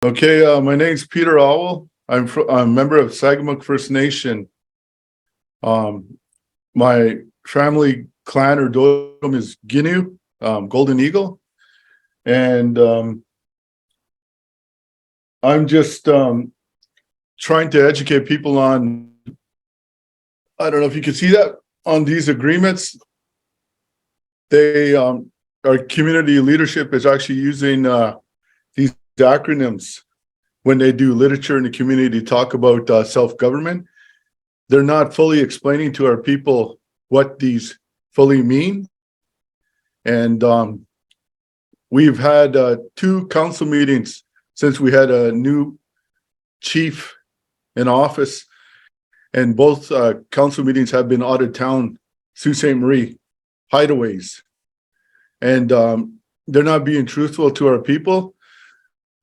Okay, my name's Peter Owl. I'm a member of Sagamok First Nation. My family clan or totem is Ginu, Golden Eagle, and I'm just trying to educate people on. I don't know if you can see that on these agreements. They our community leadership is actually using these acronyms when they do literature in the community to talk about self-government. They're not fully explaining to our people what these fully mean. And we've had 2 council meetings since we had a new chief in office, and both council meetings have been out of town, Sault Ste. Marie, hideaways. And they're not being truthful to our people.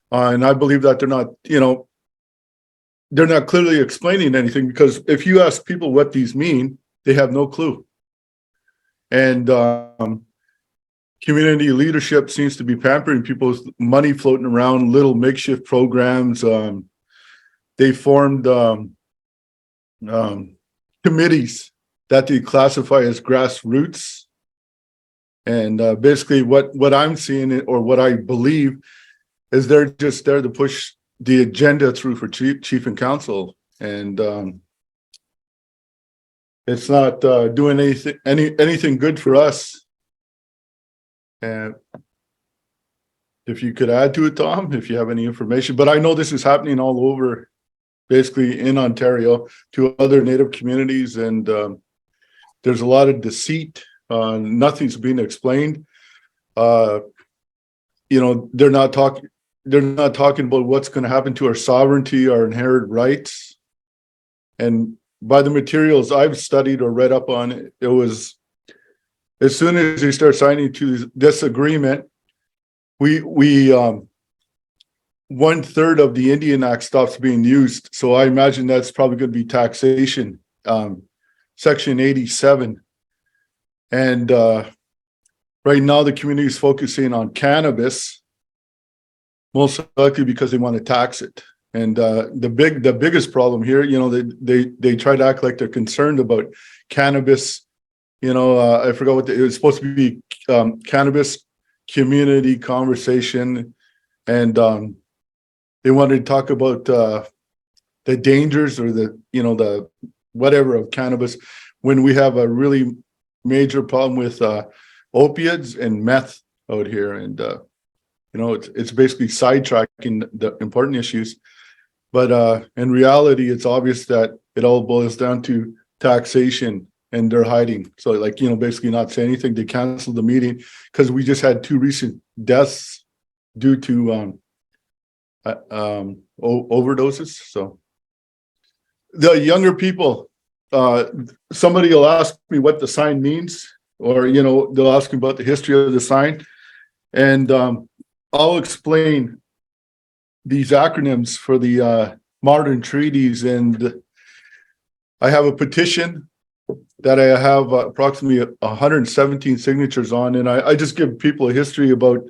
And I believe that they're not clearly explaining anything, because if you ask people what these mean, they have no clue. And community leadership seems to be pampering people with money floating around, little makeshift programs. They formed committees that they classify as grassroots. And basically what I'm seeing, or what I believe, is they're just there to push the agenda through for chief and council, and it's not doing anything good for us. And if you could add to it, Tom, if you have any information. But I know this is happening all over, basically in Ontario, to other Native communities, and there's a lot of deceit. Nothing's being explained. They're not talking. They're not talking about what's going to happen to our sovereignty, our inherent rights. And by the materials I've studied or read up on, it was, as soon as they start signing to this agreement, we 1/3 of the Indian Act stops being used. So I imagine that's probably going to be taxation, Section 87. And right now the community is focusing on cannabis, most likely because they want to tax it. And the biggest problem here, they try to act like they're concerned about cannabis. I forgot what it was supposed to be, cannabis community conversation, and they wanted to talk about the dangers, or the whatever of cannabis, when we have a really major problem with opiates and meth out here. And it's basically sidetracking the important issues. But in reality, it's obvious that it all boils down to taxation, and they're hiding. So, basically not saying anything. They canceled the meeting because we just had 2 recent deaths due to overdoses. So the younger people, somebody will ask me what the sign means, or they'll ask me about the history of the sign, and I'll explain these acronyms for the modern treaties. And I have a petition that I have approximately 117 signatures on, and I just give people a history about.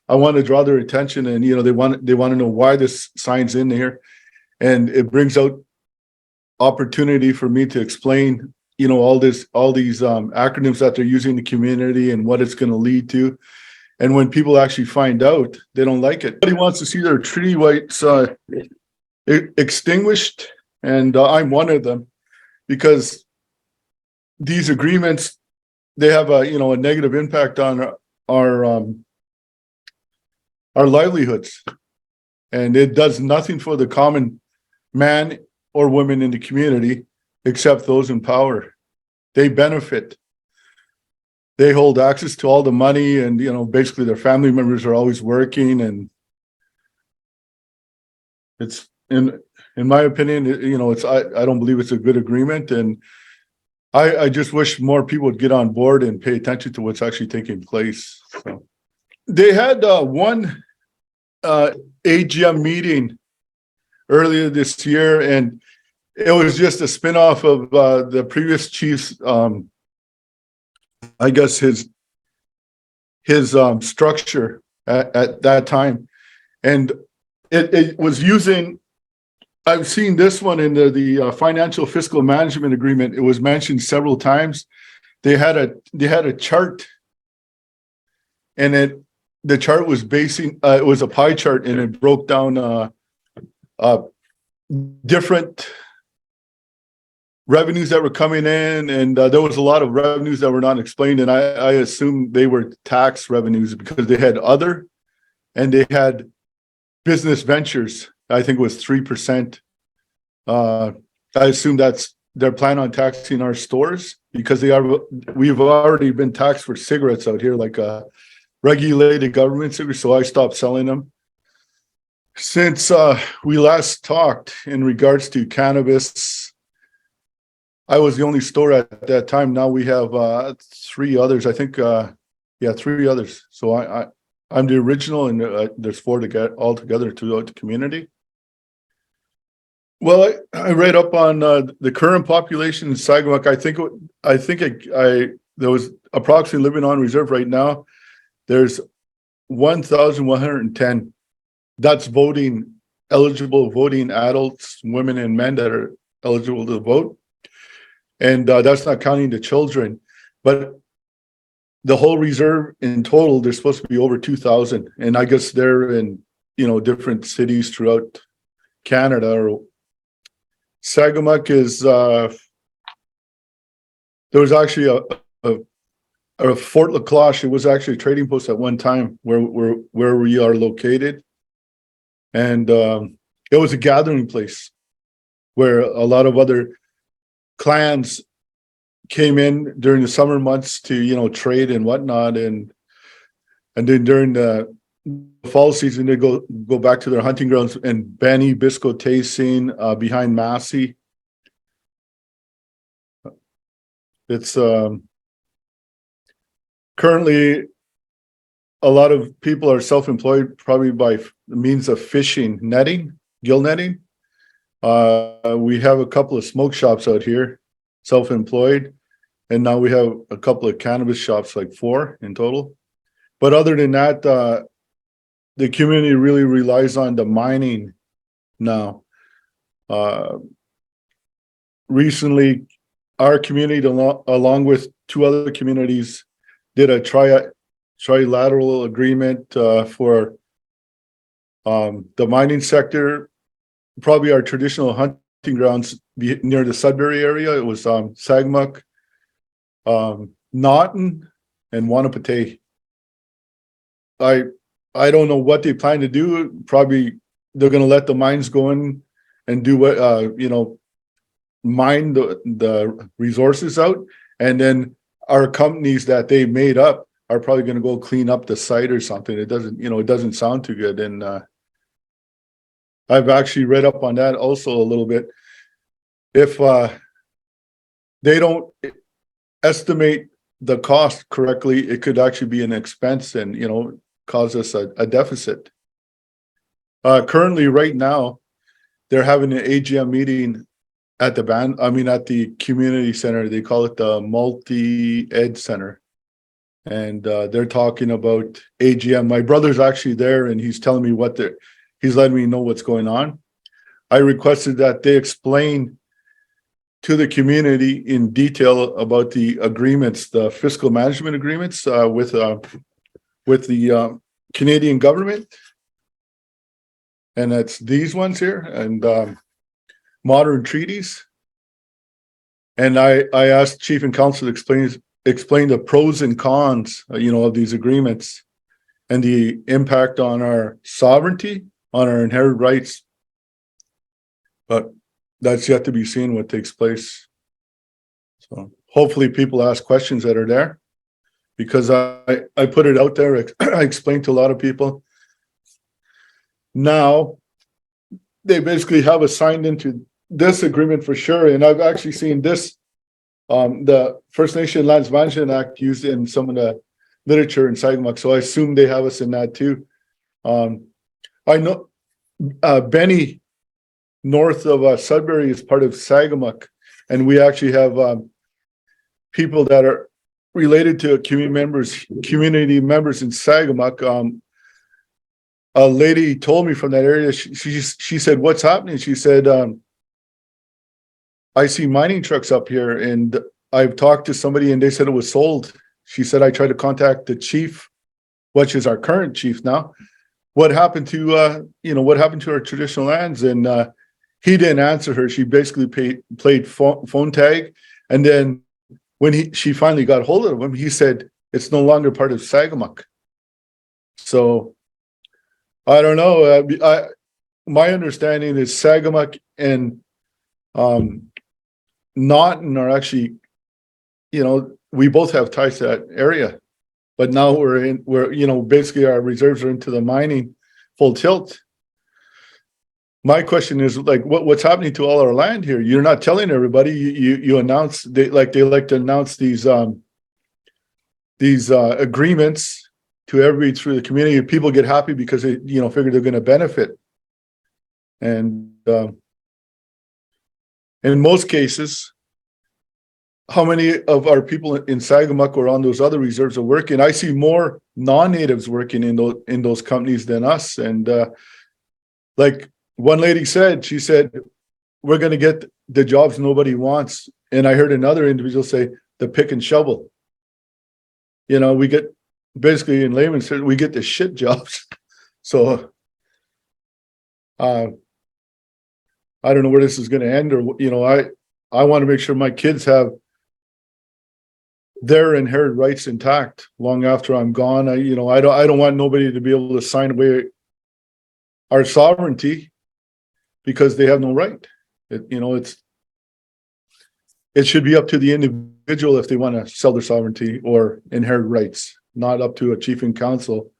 I want to draw their attention, and they want to know why this sign's in there, and it brings out opportunity for me to explain all these acronyms that they're using in the community and what it's going to lead to. And when people actually find out, they don't like it. Everybody wants to see their treaty rights extinguished, and I'm one of them, because these agreements, they have a negative impact on our livelihoods, and it does nothing for the common man or woman in the community, except those in power. They benefit. They hold access to all the money, and basically their family members are always working. And it's, in my opinion, it's I don't believe it's a good agreement, and I just wish more people would get on board and pay attention to what's actually taking place. So they had one AGM meeting earlier this year, and it was just a spinoff of the previous chief's, I guess his structure at that time. And it was using, I've seen this one in the financial fiscal management agreement. It was mentioned several times. They had a chart, and the chart was basing, it was a pie chart, and it broke down different revenues that were coming in, and there was a lot of revenues that were not explained, and I assumed they were tax revenues because they had other, and they had business ventures. I think it was 3%. I assume that's their plan on taxing our stores, because we've already been taxed for cigarettes out here, like regulated government cigarettes, so I stopped selling them. Since we last talked in regards to cannabis, I was the only store at that time. Now we have 3 others. I think, 3 others. So I'm the original, and there's 4 to get all together throughout the community. Well, I read up on the current population in Sagamok. I think there was approximately living on reserve right now. There's 1,110. That's eligible voting adults, women and men that are eligible to vote. And that's not counting the children. But the whole reserve in total, there's supposed to be over 2,000. And I guess they're in, different cities throughout Canada. Or Sagamok is, there was actually a Fort Lacloche. It was actually a trading post at one time where we are located. And it was a gathering place where a lot of other clans came in during the summer months to trade and whatnot, and then during the fall season they go back to their hunting grounds in Benny Biscoe-Taysin behind Massey. It's currently a lot of people are self-employed, probably by means of fishing, netting, gill netting. We have a couple of smoke shops out here, self-employed, and now we have a couple of cannabis shops, like 4 in total. But other than that, the community really relies on the mining now. Recently, our community, along with 2 other communities, did a trilateral agreement for the mining sector. Probably our traditional hunting grounds near the Sudbury area. It was Sagamok, Naughton, and Wanapatei. I don't know what they plan to do. Probably they're going to let the mines go in and do what mine the resources out, and then our companies that they made up are probably going to go clean up the site or something. It doesn't sound too good, and I've actually read up on that also a little bit. If they don't estimate the cost correctly, it could actually be an expense and cause us a deficit. Currently, right now, they're having an AGM meeting at the community center. They call it the multi-ed center, and they're talking about AGM. My brother's actually there, and he's telling me he's letting me know what's going on. I requested that they explain to the community in detail about the agreements, the fiscal management agreements with the Canadian government, and that's these ones here, and modern treaties. And I asked Chief and Council to explain the pros and cons, of these agreements and the impact on our sovereignty, on our inherent rights. But that's yet to be seen what takes place. So hopefully people ask questions that are there, because I put it out there. I explained to a lot of people. Now they basically have us signed into this agreement for sure. And I've actually seen this, the First Nation Lands Management Act, used in some of the literature in Sagamok. So I assume they have us in that too. I know Benny, north of Sudbury, is part of Sagamok, and we actually have people that are related to community members in Sagamok. a lady told me from that area, she said, what's happening? She said, I see mining trucks up here, and I've talked to somebody and they said it was sold. She said, I tried to contact the chief, which is our current chief now. What happened to, what happened to our traditional lands? And he didn't answer her. She basically played phone tag. And then when she finally got hold of him, he said, it's no longer part of Sagamok. So I don't know. My understanding is Sagamok and Naughton are actually, we both have ties to that area, but now we're basically our reserves are into the mining full tilt. My question is, like, what's happening to all our land here? You're not telling everybody. You announce they like to announce these agreements to everybody through the community. People get happy because they figure they're going to benefit. And in most cases, how many of our people in Sagamok or on those other reserves are working? I see more non-natives working in those companies than us. And like one lady said, she said, we're going to get the jobs nobody wants. And I heard another individual say, the pick and shovel. We get, basically in layman's terms, we get the shit jobs. So I don't know where this is going to end, or, I want to make sure my kids have their inherited rights intact long after I'm gone. I don't want nobody to be able to sign away our sovereignty because they have no right. It should be up to the individual if they want to sell their sovereignty or inherit rights, not up to a chief and council